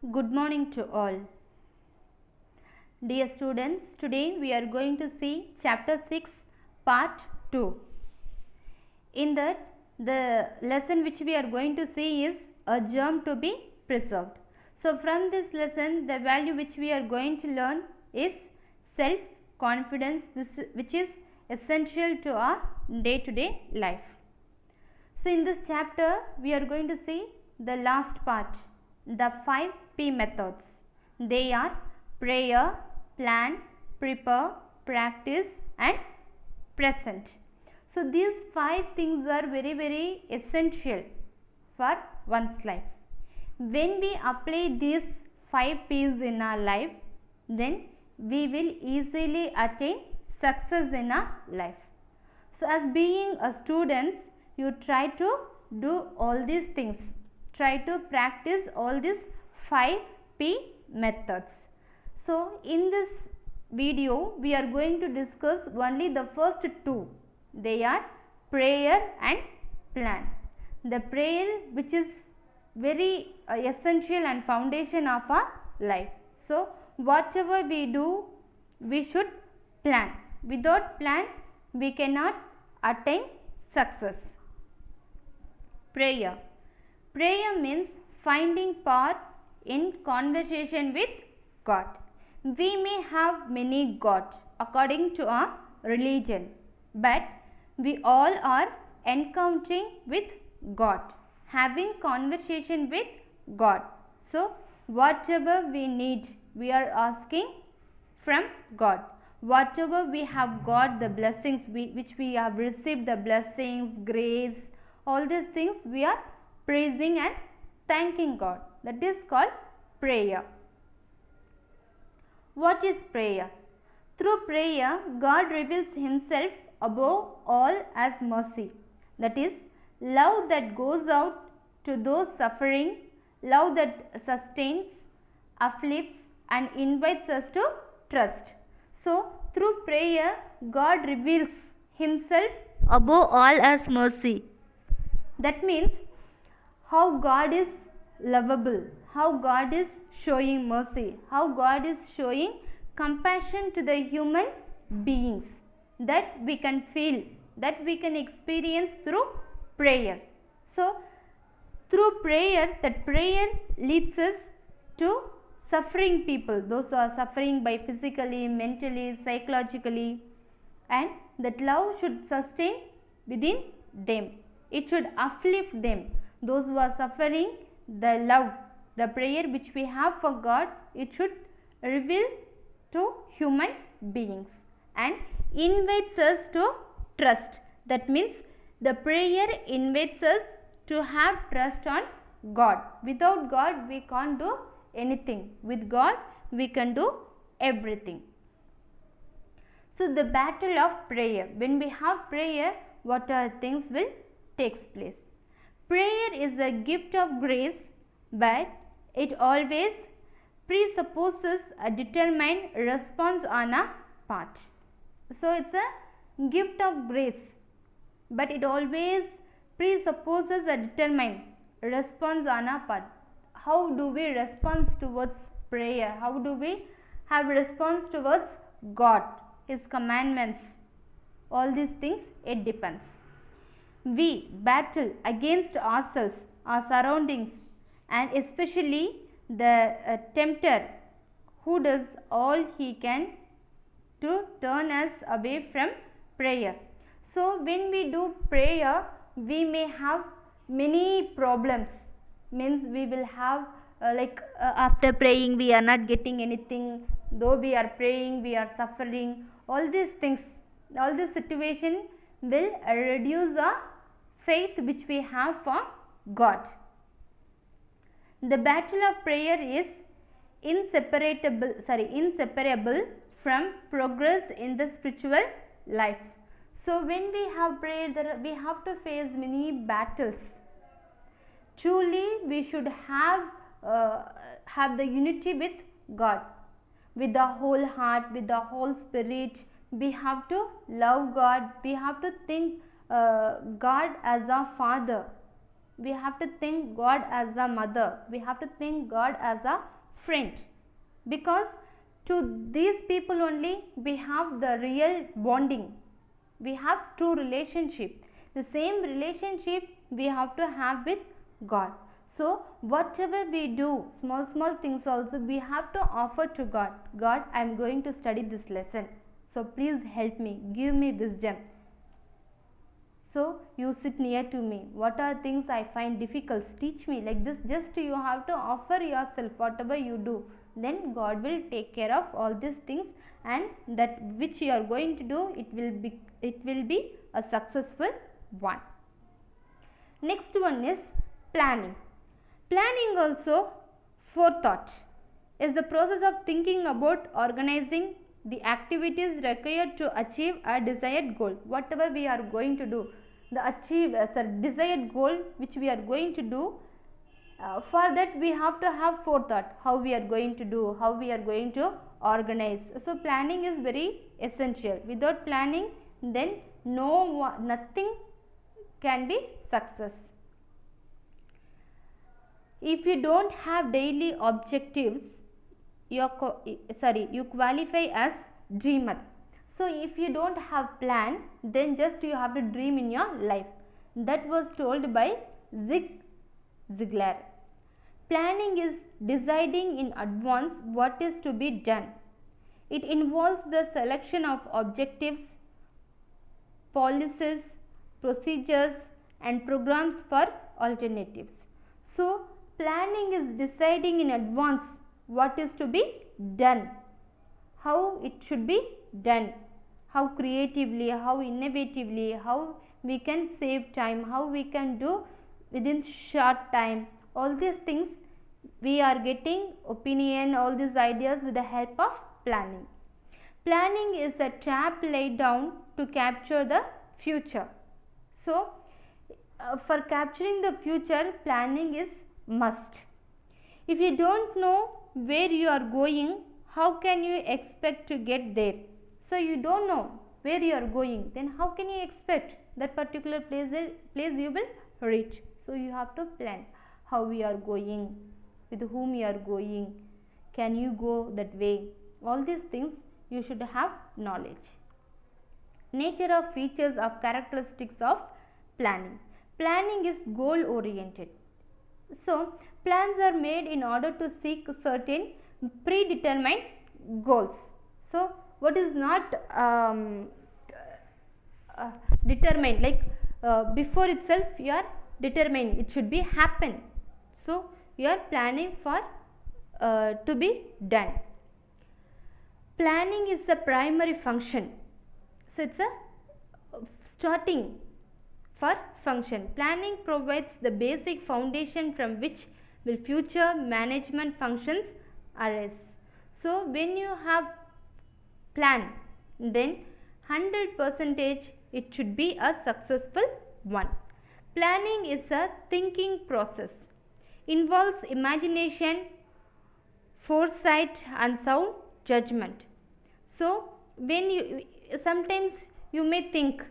Good morning to all. Dear students, today we are going to see chapter 6 part 2. In that, the lesson which we are going to see is a germ to be preserved. So from this lesson, the value which we are going to learn is self confidence, which is essential to our day-to-day life. So in this chapter, we are going to see the last part, the 5 P methods. They are prayer, plan, prepare, practice and present. So these 5 things are very essential for one's life. When we apply these 5 P's in our life, then we will easily attain success in our life. So as being a student, you try to do all these things. Try to practice all these 5 P methods. So in this video, we are going to discuss only the first 2. They are prayer and plan. The prayer, which is very essential and foundation of our life. So whatever we do, we should plan. Without plan, we cannot attain success. Prayer. Prayer means finding power in conversation with God. We may have many gods according to our religion, but we all are encountering with God, having conversation with God. So whatever we need, we are asking from God. Whatever we have got, the blessings which we have received, the blessings, grace, all these things we are praising and thanking God. That is called prayer. What is prayer? Through prayer, God reveals Himself above all as mercy. That is, love that goes out to those suffering, love that sustains, uplifts and invites us to trust. So, through prayer, God reveals Himself above all as mercy. That means how God is lovable, how God is showing mercy, how God is showing compassion to the human beings, that we can feel, that we can experience through prayer. So, through prayer, that prayer leads us to suffering people, those who are suffering by physically, mentally, psychologically, and that love should sustain within them. It should uplift them. Those who are suffering, the love, the prayer which we have for God, it should reveal to human beings and invites us to trust. That means the prayer invites us to have trust on God. Without God, we can't do anything. With God, we can do everything. So the battle of prayer. When we have prayer, what are things will takes place? Prayer is a gift of grace, but it always presupposes a determined response on a part. So it's a gift of grace, but it always presupposes a determined response on a part. How do we respond towards prayer? How do we have response towards God, His commandments? All these things, it depends. We battle against ourselves, our surroundings, and especially the tempter who does all he can to turn us away from prayer. So when we do prayer, we may have many problems. Means we will have after praying we are not getting anything, though we are praying we are suffering. All these things, all this situation will reduce our faith which we have for God. The battle of prayer is inseparable from progress in the spiritual life. So when we have prayer, we have to face many battles. Truly, we should have the unity with God, with the whole heart, with the whole spirit. We have to love God. We have to think God as our Father. we have to think God as a mother, we have to think God as a friend, because to these people only we have the real bonding, we have true relationship. The same relationship we have to have with God. So whatever we do, small things also we have to offer to God. God, I am going to study this lesson, so please help me, give me wisdom. So you sit near to me, what are things I find difficult, teach me, like this. Just you have to offer yourself, whatever you do, then God will take care of all these things, and that which you are going to do, it will be a successful one. Next one is planning. Planning also, forethought, is the process of thinking about organizing the activities required to achieve a desired goal. Whatever we are going to do, the desired goal which we are going to do, for that we have to have forethought, how we are going to do, how we are going to organize. So planning is very essential. Without planning, then nothing can be success. If you don't have daily objectives, you qualify as dreamer. So if you don't have plan, then just you have to dream in your life. That was told by Zig Ziglar. Planning is deciding in advance what is to be done. It involves the selection of objectives, policies, procedures and programs for alternatives. So planning is deciding in advance what is to be done, how it should be done, how creatively, how innovatively, how we can save time, how we can do within short time. All these things we are getting opinion, all these ideas with the help of planning. Planning is a trap laid down to capture the future. So for capturing the future, planning is must. If you don't know where you are going, how can you expect to get there? So you don't know where you are going, then how can you expect that particular place you will reach? So you have to plan how we are going, with whom you are going, can you go that way? All these things you should have knowledge. Nature of features of characteristics of planning. Planning is goal oriented. So plans are made in order to seek certain predetermined goals. So what is not determined, like before itself you are determined it should be happen. So you are planning for to be done. Planning is a primary function. So it's a starting for function. Planning provides the basic foundation from which will future management functions arise. So when you have plan, then 100% it should be a successful one. Planning is a thinking process, involves imagination, foresight and sound judgment. So when you sometimes you may think,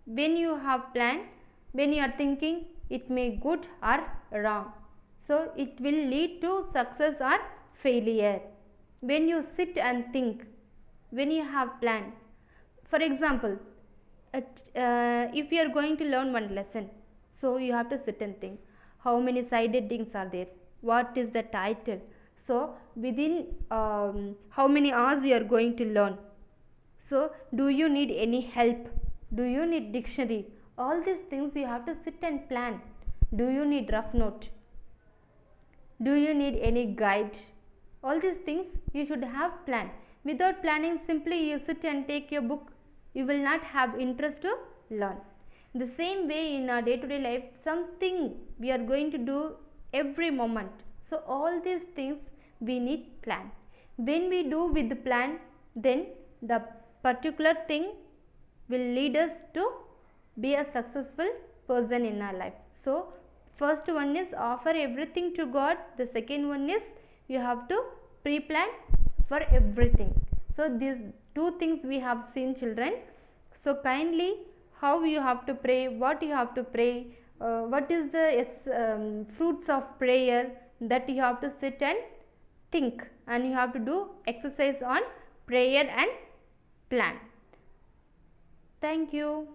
when you have plan, when you are thinking, it may good or wrong. So it will lead to success or failure. When you sit and think, when you have plan, for example, if you are going to learn one lesson, so you have to sit and think, how many side headings are there, what is the title, so within how many hours you are going to learn, so do you need any help, do you need dictionary, all these things you have to sit and plan. Do you need rough note, do you need any guide, all these things you should have plan. Without planning, simply you sit and take your book, you will not have interest to learn. The same way in our day-to-day life, something we are going to do every moment. So all these things we need plan. When we do with the plan, then the particular thing will lead us to be a successful person in our life. So first one is offer everything to God. The second one is you have to pre-plan for everything. So these two things we have seen, children. So kindly, how you have to pray, what you have to pray, what is the fruits of prayer, that you have to sit and think, and you have to do exercise on prayer and plan. Thank you.